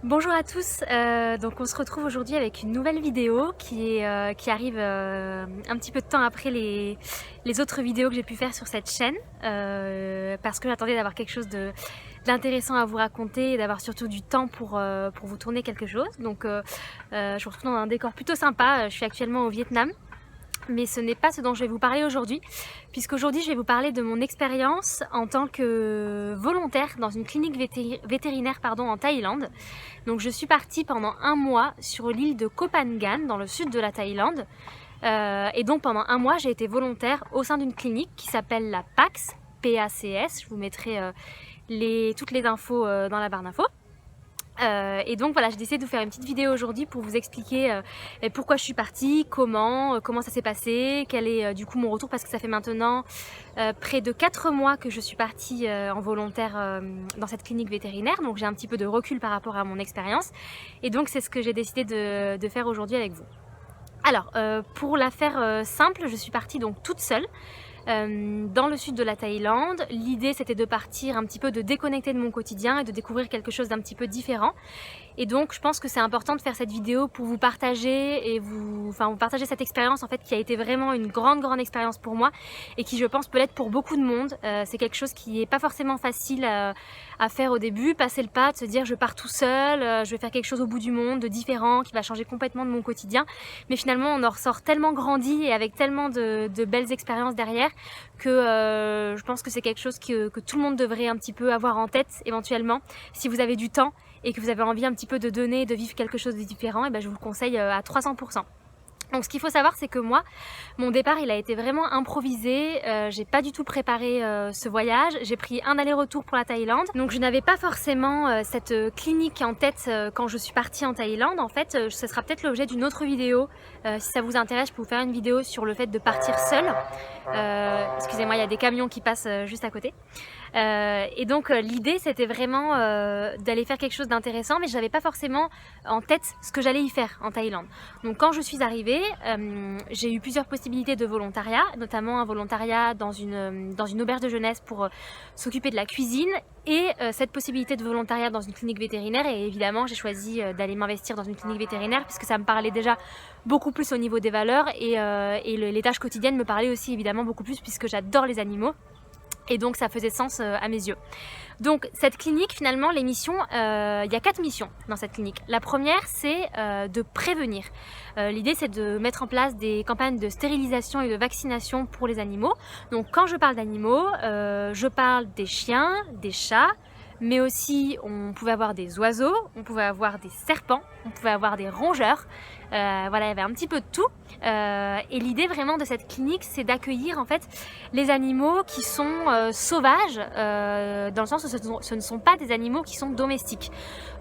Bonjour à tous, donc on se retrouve aujourd'hui avec une nouvelle vidéo qui arrive un petit peu de temps après les autres vidéos que j'ai pu faire sur cette chaîne, parce que j'attendais d'avoir quelque chose d'intéressant à vous raconter et d'avoir surtout du temps pour vous tourner quelque chose. Donc je vous retrouve dans un décor plutôt sympa. Je suis actuellement au Vietnam. Mais ce n'est pas ce dont je vais vous parler aujourd'hui, puisqu'aujourd'hui je vais vous parler de mon expérience en tant que volontaire dans une clinique vétérinaire en Thaïlande. Donc je suis partie pendant un mois sur l'île de Koh Phangan dans le sud de la Thaïlande. Et donc pendant un mois j'ai été volontaire au sein d'une clinique qui s'appelle la PACS, P-A-C-S. Je vous mettrai toutes les infos dans la barre d'infos. Et donc voilà, j'ai décidé de vous faire une petite vidéo aujourd'hui pour vous expliquer pourquoi je suis partie, comment ça s'est passé, quel est du coup mon retour, parce que ça fait maintenant près de 4 mois que je suis partie en volontaire dans cette clinique vétérinaire, donc j'ai un petit peu de recul par rapport à mon expérience, et donc c'est ce que j'ai décidé de faire aujourd'hui avec vous. Alors pour la faire simple, je suis partie donc toute seule dans le sud de la Thaïlande. L'idée c'était de partir un petit peu, de déconnecter de mon quotidien et de découvrir quelque chose d'un petit peu différent. Et donc je pense que c'est important de faire cette vidéo pour vous partager et vous partager cette expérience en fait qui a été vraiment une grande expérience pour moi et qui je pense peut l'être pour beaucoup de monde. C'est quelque chose qui est pas forcément facile à faire au début, passer le pas, de se dire je pars tout seul, je vais faire quelque chose au bout du monde, de différent, qui va changer complètement de mon quotidien. Mais finalement on en ressort tellement grandi et avec tellement de belles expériences derrière que je pense que c'est quelque chose que tout le monde devrait un petit peu avoir en tête éventuellement si vous avez du temps et que vous avez envie un petit peu de donner, de vivre quelque chose de différent, et ben je vous le conseille à 300%. Donc ce qu'il faut savoir, c'est que moi, mon départ il a été vraiment improvisé, j'ai pas du tout préparé ce voyage, j'ai pris un aller-retour pour la Thaïlande, donc je n'avais pas forcément cette clinique en tête quand je suis partie en Thaïlande. En fait, ce sera peut-être l'objet d'une autre vidéo, si ça vous intéresse, je peux vous faire une vidéo sur le fait de partir seule. Excusez-moi, il y a des camions qui passent juste à côté. Et donc l'idée c'était vraiment d'aller faire quelque chose d'intéressant, mais je n'avais pas forcément en tête ce que j'allais y faire en Thaïlande. Donc quand je suis arrivée, j'ai eu plusieurs possibilités de volontariat, notamment un volontariat dans une auberge de jeunesse pour s'occuper de la cuisine, et cette possibilité de volontariat dans une clinique vétérinaire. Et évidemment j'ai choisi d'aller m'investir dans une clinique vétérinaire puisque ça me parlait déjà beaucoup plus au niveau des valeurs, et les tâches quotidiennes me parlaient aussi évidemment beaucoup plus puisque j'adore les animaux. Et donc ça faisait sens à mes yeux. Donc cette clinique, finalement, les missions, il y a 4 missions dans cette clinique. La première, c'est de prévenir. L'idée, c'est de mettre en place des campagnes de stérilisation et de vaccination pour les animaux. Donc quand je parle d'animaux, je parle des chiens, des chats, mais aussi on pouvait avoir des oiseaux, on pouvait avoir des serpents, on pouvait avoir des rongeurs. Voilà, il y avait un petit peu de tout. Et l'idée vraiment de cette clinique, c'est d'accueillir en fait les animaux qui sont sauvages, dans le sens où ce ne sont pas des animaux qui sont domestiques.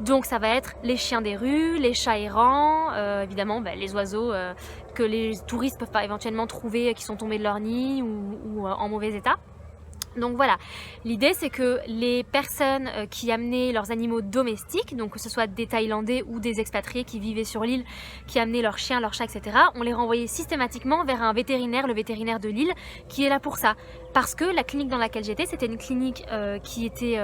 Donc ça va être les chiens des rues, les chats errants, évidemment les oiseaux que les touristes peuvent pas éventuellement trouver, qui sont tombés de leur nid ou en mauvais état. Donc voilà, l'idée c'est que les personnes qui amenaient leurs animaux domestiques, donc que ce soit des Thaïlandais ou des expatriés qui vivaient sur l'île, qui amenaient leurs chiens, leurs chats, etc., on les renvoyait systématiquement vers un vétérinaire, le vétérinaire de l'île, qui est là pour ça. Parce que la clinique dans laquelle j'étais, c'était une clinique qui était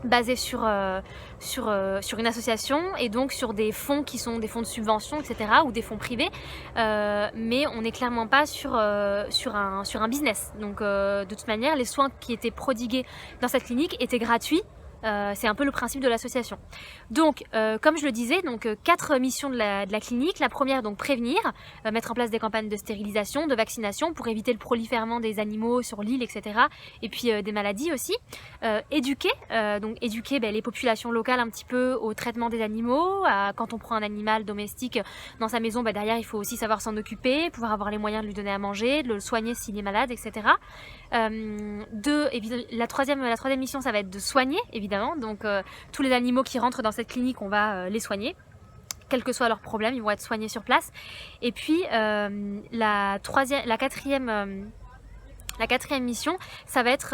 basée sur une association, et donc sur des fonds qui sont des fonds de subvention, etc., ou des fonds privés, mais on n'est clairement pas sur un business. Donc de toute manière, les soins qui étaient prodigués dans cette clinique étaient gratuits. C'est un peu le principe de l'association. Donc comme je le disais, 4 missions de la clinique. La première, donc prévenir, mettre en place des campagnes de stérilisation, de vaccination pour éviter le prolifèrement des animaux sur l'île, etc. Et puis des maladies aussi. Éduquer les populations locales un petit peu au traitement des animaux. Quand on prend un animal domestique dans sa maison, derrière il faut aussi savoir s'en occuper, pouvoir avoir les moyens de lui donner à manger, de le soigner s'il est malade, etc. La troisième mission, ça va être de soigner, évidemment. Donc tous les animaux qui rentrent dans cette clinique, on va les soigner, quel que soit leur problème, ils vont être soignés sur place. Et puis la quatrième mission, ça va être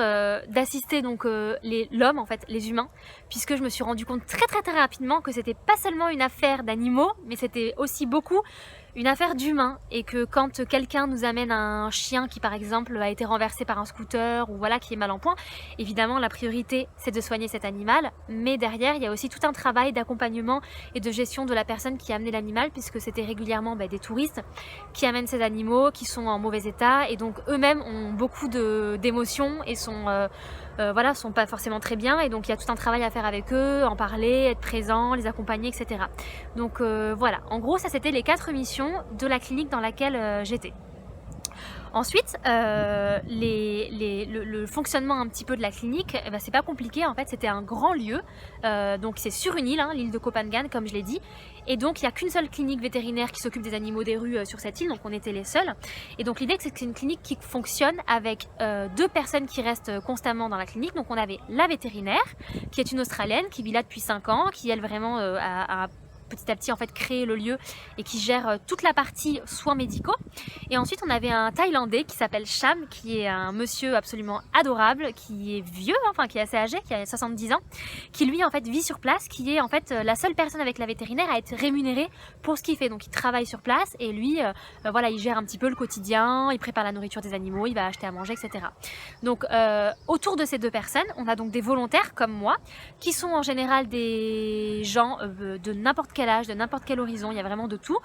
d'assister l'homme, en fait, les humains, puisque je me suis rendu compte très rapidement que c'était pas seulement une affaire d'animaux, mais c'était aussi beaucoup une affaire d'humain et que quand quelqu'un nous amène un chien qui par exemple a été renversé par un scooter ou voilà qui est mal en point, évidemment la priorité c'est de soigner cet animal, mais derrière il y a aussi tout un travail d'accompagnement et de gestion de la personne qui a amené l'animal, puisque c'était régulièrement des touristes qui amènent ces animaux qui sont en mauvais état et donc eux-mêmes ont beaucoup d'émotions et voilà, sont pas forcément très bien, et donc il y a tout un travail à faire avec eux, en parler, être présent, les accompagner, etc. Donc voilà, en gros ça c'était les 4 missions de la clinique dans laquelle j'étais. Ensuite, le fonctionnement un petit peu de la clinique, eh ben, c'est pas compliqué en fait, c'était un grand lieu, donc c'est sur une île, hein, l'île de Koh Phangan comme je l'ai dit, et donc il n'y a qu'une seule clinique vétérinaire qui s'occupe des animaux des rues sur cette île, donc on était les seuls, et donc l'idée c'est que c'est une clinique qui fonctionne avec 2 personnes qui restent constamment dans la clinique. Donc on avait la vétérinaire, qui est une Australienne, qui vit là depuis 5 ans, qui elle vraiment a petit à petit en fait créer le lieu et qui gère toute la partie soins médicaux. Et ensuite on avait un Thaïlandais qui s'appelle Cham, qui est un monsieur absolument adorable, qui est vieux, enfin qui est assez âgé, qui a 70 ans, qui lui en fait vit sur place, qui est en fait la seule personne avec la vétérinaire à être rémunérée pour ce qu'il fait. Donc il travaille sur place et lui voilà, il gère un petit peu le quotidien, il prépare la nourriture des animaux, il va acheter à manger, etc. Donc autour de ces 2 personnes, on a donc des volontaires comme moi, qui sont en général des gens de n'importe quel âge, de n'importe quel horizon, il y a vraiment de tout,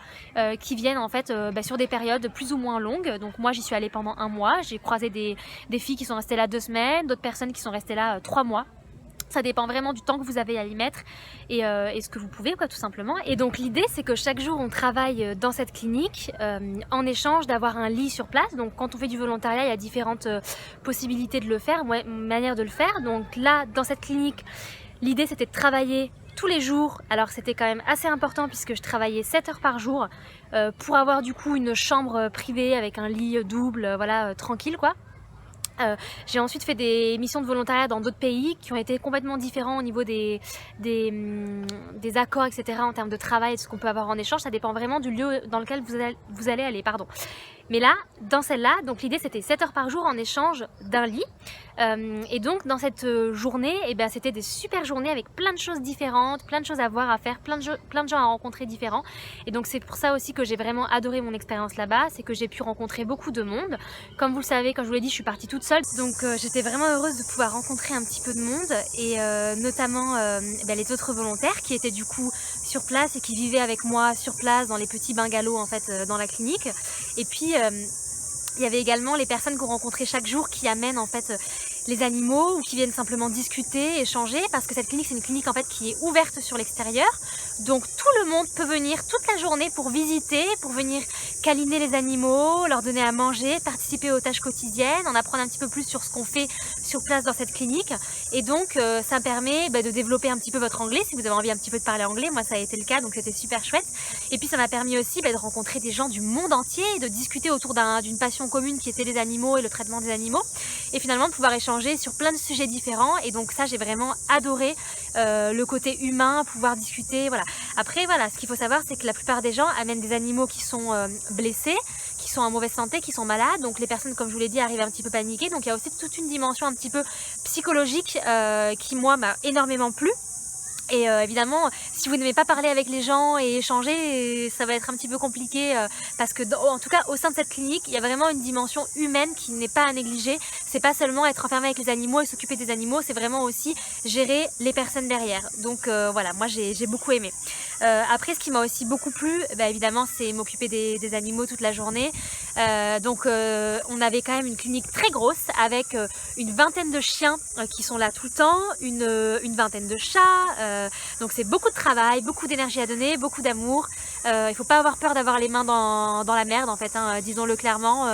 qui viennent en fait sur des périodes plus ou moins longues. Donc moi j'y suis allée pendant 1 mois, j'ai croisé des filles qui sont restées là 2 semaines, d'autres personnes qui sont restées là 3 mois. Ça dépend vraiment du temps que vous avez à y mettre et ce que vous pouvez, quoi, tout simplement. Et donc l'idée c'est que chaque jour on travaille dans cette clinique en échange d'avoir un lit sur place. Donc quand on fait du volontariat, il y a différentes possibilités de le faire, manières de le faire. Donc là dans cette clinique, l'idée c'était de travailler tous les jours. Alors c'était quand même assez important puisque je travaillais 7 heures par jour pour avoir du coup une chambre privée avec un lit double, voilà, tranquille quoi. J'ai ensuite fait des missions de volontariat dans d'autres pays qui ont été complètement différents au niveau des accords, etc. en termes de travail et de ce qu'on peut avoir en échange. Ça dépend vraiment du lieu dans lequel vous allez aller. Pardon. Mais là, dans celle-là, donc l'idée c'était 7 heures par jour en échange d'un lit. Et donc dans cette journée, eh ben, c'était des super journées avec plein de choses différentes, plein de choses à voir, à faire, plein de gens à rencontrer différents. Et donc c'est pour ça aussi que j'ai vraiment adoré mon expérience là-bas, c'est que j'ai pu rencontrer beaucoup de monde. Comme vous le savez, comme je vous l'ai dit, je suis partie toute seule, donc j'étais vraiment heureuse de pouvoir rencontrer un petit peu de monde, et notamment les autres volontaires qui étaient du coup sur place et qui vivaient avec moi sur place dans les petits bungalows en fait dans la clinique. Et puis il y avait également les personnes qu'on rencontrait chaque jour qui amènent en fait les animaux ou qui viennent simplement discuter, échanger, parce que cette clinique c'est une clinique en fait qui est ouverte sur l'extérieur. Donc tout le monde peut venir toute la journée pour visiter, pour venir câliner les animaux, leur donner à manger, participer aux tâches quotidiennes, en apprendre un petit peu plus sur ce qu'on fait sur place dans cette clinique. Et donc ça permet de développer un petit peu votre anglais si vous avez envie un petit peu de parler anglais. Moi ça a été le cas, donc c'était super chouette. Et puis ça m'a permis aussi de rencontrer des gens du monde entier et de discuter autour d'une passion commune qui était les animaux et le traitement des animaux, et finalement de pouvoir échanger sur plein de sujets différents. Et donc ça j'ai vraiment adoré le côté humain, pouvoir discuter, voilà. Après voilà, ce qu'il faut savoir c'est que la plupart des gens amènent des animaux qui sont blessés, qui sont en mauvaise santé, qui sont malades. Donc les personnes, comme je vous l'ai dit, arrivent un petit peu paniquées. Donc il y a aussi toute une dimension un petit peu psychologique qui moi m'a énormément plu. Et évidemment, si vous n'aimez pas parler avec les gens et échanger, ça va être un petit peu compliqué parce que, en tout cas, au sein de cette clinique, il y a vraiment une dimension humaine qui n'est pas à négliger. C'est pas seulement être enfermé avec les animaux et s'occuper des animaux, c'est vraiment aussi gérer les personnes derrière. Donc voilà, moi j'ai beaucoup aimé. Après, ce qui m'a aussi beaucoup plu, évidemment, c'est m'occuper des animaux toute la journée. Donc on avait quand même une clinique très grosse avec une vingtaine de chiens qui sont là tout le temps, une vingtaine de chats. Donc c'est beaucoup de travail, beaucoup d'énergie à donner, beaucoup d'amour. Il faut pas avoir peur d'avoir les mains dans la merde en fait, hein, disons-le clairement.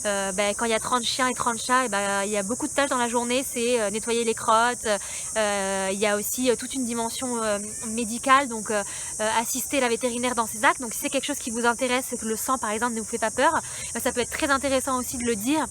Quand il y a 30 chiens et 30 chats, il y a beaucoup de tâches dans la journée, c'est nettoyer les crottes. Il y a aussi toute une dimension médicale, donc assister la vétérinaire dans ses actes. Donc si c'est quelque chose qui vous intéresse et que le sang par exemple ne vous fait pas peur, ça peut être très intéressant aussi de le dire.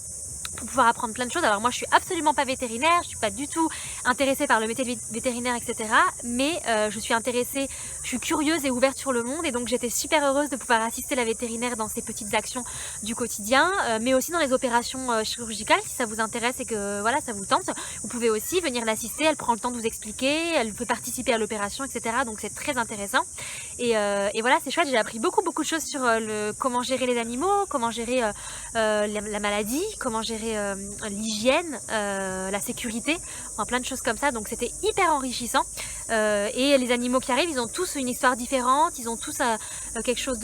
pour pouvoir apprendre plein de choses. Alors moi je suis absolument pas vétérinaire, je suis pas du tout intéressée par le métier de vétérinaire, etc. Mais je suis curieuse et ouverte sur le monde, et donc j'étais super heureuse de pouvoir assister la vétérinaire dans ces petites actions du quotidien, mais aussi dans les opérations chirurgicales. Si ça vous intéresse et que voilà, ça vous tente, vous pouvez aussi venir l'assister. Elle prend le temps de vous expliquer, elle vous fait participer à l'opération, etc. Donc c'est très intéressant. Et voilà, c'est chouette. J'ai appris beaucoup de choses sur comment gérer les animaux, comment gérer la maladie, comment gérer l'hygiène, la sécurité, enfin, plein de choses comme ça. Donc c'était hyper enrichissant. Et les animaux qui arrivent, ils ont tous une histoire différente, ils ont tous quelque chose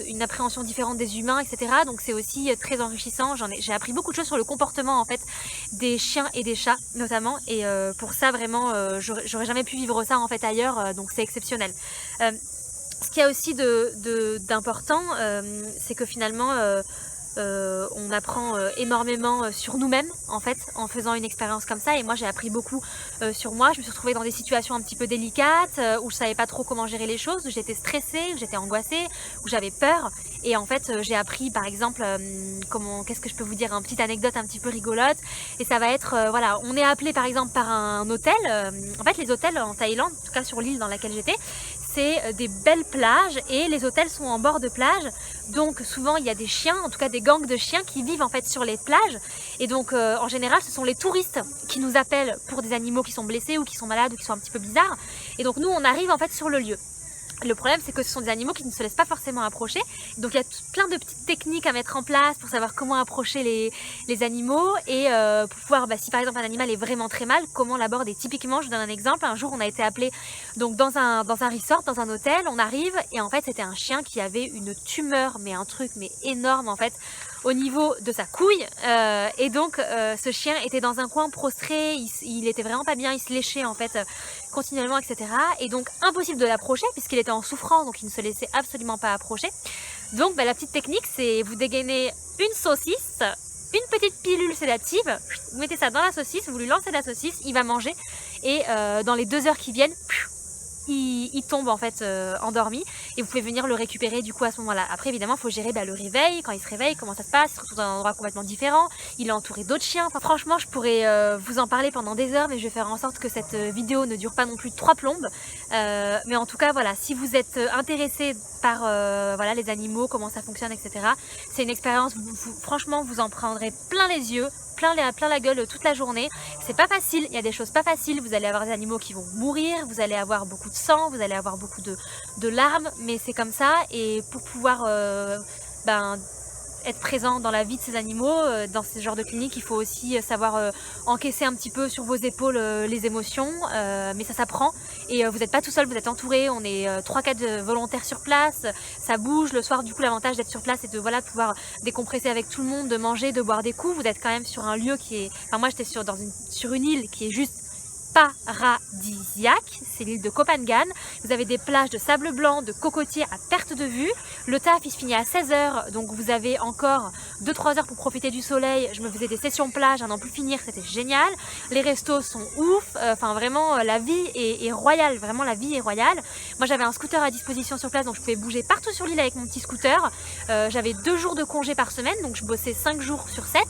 une appréhension différente des humains, etc. Donc c'est aussi très enrichissant. J'ai appris beaucoup de choses sur le comportement en fait des chiens et des chats notamment. Et pour ça vraiment, j'aurais jamais pu vivre ça en fait ailleurs. Donc c'est exceptionnel. Ce qu'il y a aussi d'important, c'est que finalement on apprend énormément sur nous-mêmes en fait en faisant une expérience comme ça. Et moi j'ai appris beaucoup sur moi. Je me suis retrouvée dans des situations un petit peu délicates où je savais pas trop comment gérer les choses, où j'étais stressée, où j'étais angoissée, où j'avais peur. Et en fait j'ai appris par exemple qu'est-ce que je peux vous dire, une petite anecdote un petit peu rigolote. Et ça va être voilà, on est appelé par exemple par un hôtel. En fait les hôtels en Thaïlande, en tout cas sur l'île dans laquelle j'étais, c'est des belles plages et les hôtels sont en bord de plage. Donc souvent il y a des chiens, en tout cas des gangs de chiens qui vivent en fait sur les plages. Et donc en général ce sont les touristes qui nous appellent pour des animaux qui sont blessés ou qui sont malades ou qui sont un petit peu bizarres. Et donc nous on arrive en fait sur le lieu. Le problème c'est que ce sont des animaux qui ne se laissent pas forcément approcher. Donc il y a plein de petites techniques à mettre en place pour savoir comment approcher les animaux et pour pouvoir, si par exemple un animal est vraiment très mal, comment l'aborder. Typiquement, je vous donne un exemple, un jour on a été appelé donc dans un resort, dans un hôtel, on arrive et en fait c'était un chien qui avait une tumeur, mais un truc mais énorme en fait au niveau de sa couille, et donc ce chien était dans un coin prostré, il était vraiment pas bien, il se léchait en fait continuellement, etc. Et donc impossible de l'approcher puisqu'il était en souffrance, donc il ne se laissait absolument pas approcher. Donc la petite technique, c'est vous dégainez une saucisse, une petite pilule sédative, vous mettez ça dans la saucisse, vous lui lancez la saucisse, il va manger et dans les 2 heures qui viennent, il tombe en fait endormi et vous pouvez venir le récupérer du coup à ce moment-là. Après évidemment il faut gérer le réveil, quand il se réveille, comment ça se passe, il se retrouve dans un endroit complètement différent, il est entouré d'autres chiens. Enfin, franchement je pourrais vous en parler pendant des heures, mais je vais faire en sorte que cette vidéo ne dure pas non plus 3 plombes. Mais en tout cas voilà, si vous êtes intéressé par voilà, les animaux, comment ça fonctionne, etc. C'est une expérience, franchement vous en prendrez plein les yeux, plein la gueule toute la journée. C'est pas facile, il y a des choses pas faciles, vous allez avoir des animaux qui vont mourir, vous allez avoir beaucoup de sang, vous allez avoir beaucoup de larmes, mais c'est comme ça. Et pour pouvoir être présent dans la vie de ces animaux, dans ce genre de clinique, il faut aussi savoir encaisser un petit peu sur vos épaules les émotions, mais ça s'apprend. Et vous n'êtes pas tout seul, vous êtes entouré, on est 3-4 volontaires sur place, ça bouge. Le soir du coup l'avantage d'être sur place c'est de pouvoir décompresser avec tout le monde, de manger, de boire des coups. Vous êtes quand même sur un lieu qui est, enfin moi j'étais sur une île qui est juste paradisiaque, c'est l'île de Koh Phangan. Vous avez des plages de sable blanc, de cocotiers à perte de vue. Le taf il se finit à 16 h, donc vous avez encore 2-3 heures pour profiter du soleil. Je me faisais des sessions plage à n'en plus finir, c'était génial. Les restos sont ouf, enfin vraiment la vie est royale, vraiment la vie est royale. Moi j'avais un scooter à disposition sur place, donc je pouvais bouger partout sur l'île avec mon petit scooter. J'avais 2 jours de congé par semaine, donc je bossais 5 jours sur 7.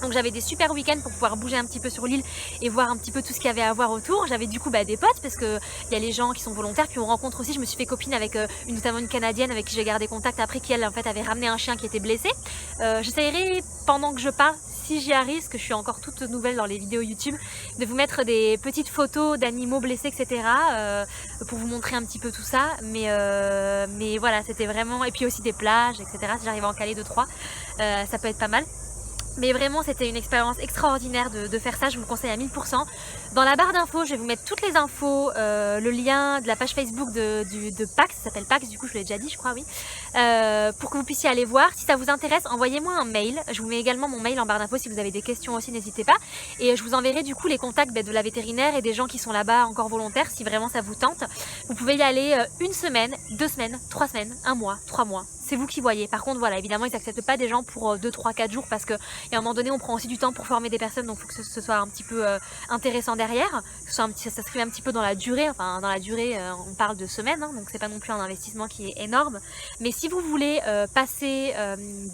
Donc j'avais des super week-ends pour pouvoir bouger un petit peu sur l'île et voir un petit peu tout ce qu'il y avait à voir autour. J'avais du coup des potes parce que il y a les gens qui sont volontaires, puis on rencontre aussi, je me suis fait copine avec notamment une Canadienne avec qui j'ai gardé contact après, qui elle en fait avait ramené un chien qui était blessé. J'essaierai pendant que je parle, si j'y arrive, parce que je suis encore toute nouvelle dans les vidéos YouTube, de vous mettre des petites photos d'animaux blessés, etc. Pour vous montrer un petit peu tout ça. Mais voilà, c'était vraiment... Et puis aussi des plages, etc. Si j'arrive à en caler 2-3, ça peut être pas mal. Mais vraiment c'était une expérience extraordinaire de faire ça, je vous le conseille à 1000%. Dans la barre d'infos, je vais vous mettre toutes les infos, le lien de la page Facebook de Pax, ça s'appelle Pax, du coup je l'ai déjà dit je crois, oui. Pour que vous puissiez aller voir. Si ça vous intéresse, envoyez-moi un mail. Je vous mets également mon mail en barre d'infos si vous avez des questions aussi, n'hésitez pas. Et je vous enverrai du coup les contacts de la vétérinaire et des gens qui sont là-bas encore volontaires si vraiment ça vous tente. Vous pouvez y aller 1 semaine, 2 semaines, 3 semaines, 1 mois, 3 mois. C'est vous qui voyez. Par contre, voilà, évidemment, ils n'acceptent pas des gens pour 2, 3, 4 jours parce qu'à un moment donné, on prend aussi du temps pour former des personnes, donc il faut que ce soit un petit peu intéressant derrière. Que ça s'inscrit un petit peu dans la durée. Enfin, dans la durée, on parle de semaines, hein, donc c'est pas non plus un investissement qui est énorme. Mais si vous voulez passer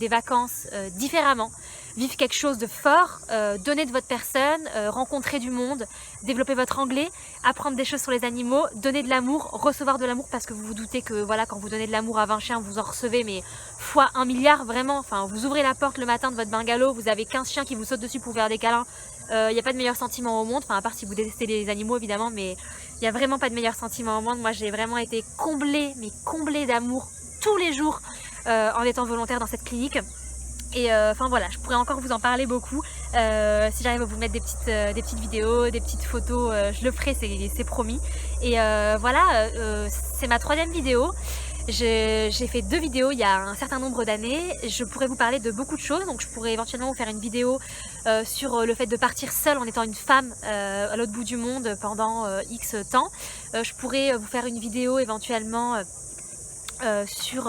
des vacances différemment, vivre quelque chose de fort, donner de votre personne, rencontrer du monde, développer votre anglais, apprendre des choses sur les animaux, donner de l'amour, recevoir de l'amour, parce que vous vous doutez que voilà, quand vous donnez de l'amour à 20 chiens, vous en recevez mais fois 1 milliard vraiment. Enfin, vous ouvrez la porte le matin de votre bungalow, vous avez 15 chiens qui vous sautent dessus pour faire des câlins. Il n'y a pas de meilleur sentiment au monde, enfin à part si vous détestez les animaux évidemment, mais il n'y a vraiment pas de meilleur sentiment au monde. Moi j'ai vraiment été comblée, mais comblée d'amour tous les jours en étant volontaire dans cette clinique. Et enfin voilà, je pourrais encore vous en parler beaucoup. Si j'arrive à vous mettre des petites vidéos, des petites photos, je le ferai, c'est promis. Et voilà, c'est ma 3e vidéo. J'ai fait 2 vidéos il y a un certain nombre d'années. Je pourrais vous parler de beaucoup de choses, donc je pourrais éventuellement vous faire une vidéo sur le fait de partir seule en étant une femme à l'autre bout du monde pendant X temps. Je pourrais vous faire une vidéo éventuellement sur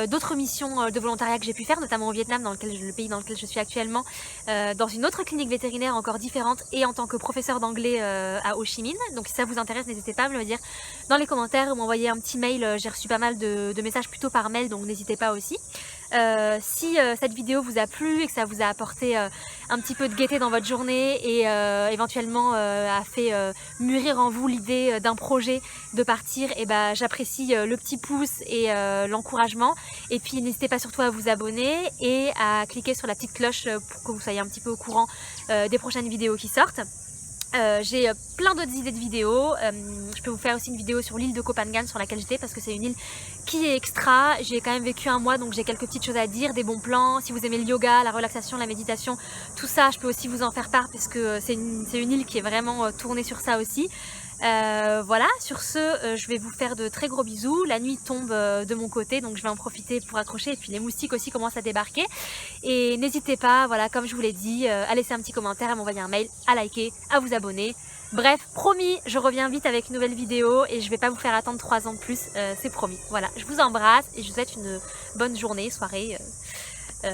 d'autres missions de volontariat que j'ai pu faire, notamment au Vietnam, le pays dans lequel je suis actuellement, dans une autre clinique vétérinaire encore différente, et en tant que professeur d'anglais à Ho Chi Minh. Donc si ça vous intéresse, n'hésitez pas à me le dire dans les commentaires ou m'envoyer un petit mail. J'ai reçu pas mal de messages plutôt par mail, donc n'hésitez pas aussi. Si cette vidéo vous a plu et que ça vous a apporté un petit peu de gaieté dans votre journée et éventuellement a fait mûrir en vous l'idée d'un projet de partir, et ben j'apprécie le petit pouce et l'encouragement. Et puis n'hésitez pas surtout à vous abonner et à cliquer sur la petite cloche pour que vous soyez un petit peu au courant des prochaines vidéos qui sortent. J'ai plein d'autres idées de vidéos. Je peux vous faire aussi une vidéo sur l'île de Koh Phangan sur laquelle j'étais, parce que c'est une île qui est extra. J'y ai quand même vécu 1 mois, donc j'ai quelques petites choses à dire, des bons plans. Si vous aimez le yoga, la relaxation, la méditation, tout ça, je peux aussi vous en faire part, parce que c'est une île qui est vraiment tournée sur ça aussi. Voilà, sur ce, je vais vous faire de très gros bisous. La nuit tombe de mon côté, donc je vais en profiter pour accrocher. Et puis les moustiques aussi commencent à débarquer. Et n'hésitez pas, voilà, comme je vous l'ai dit, à laisser un petit commentaire, à m'envoyer un mail, à liker, à vous abonner. Bref, promis, je reviens vite avec une nouvelle vidéo et je vais pas vous faire attendre 3 ans de plus, c'est promis. Voilà, je vous embrasse et je vous souhaite une bonne journée, soirée,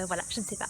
voilà, je ne sais pas.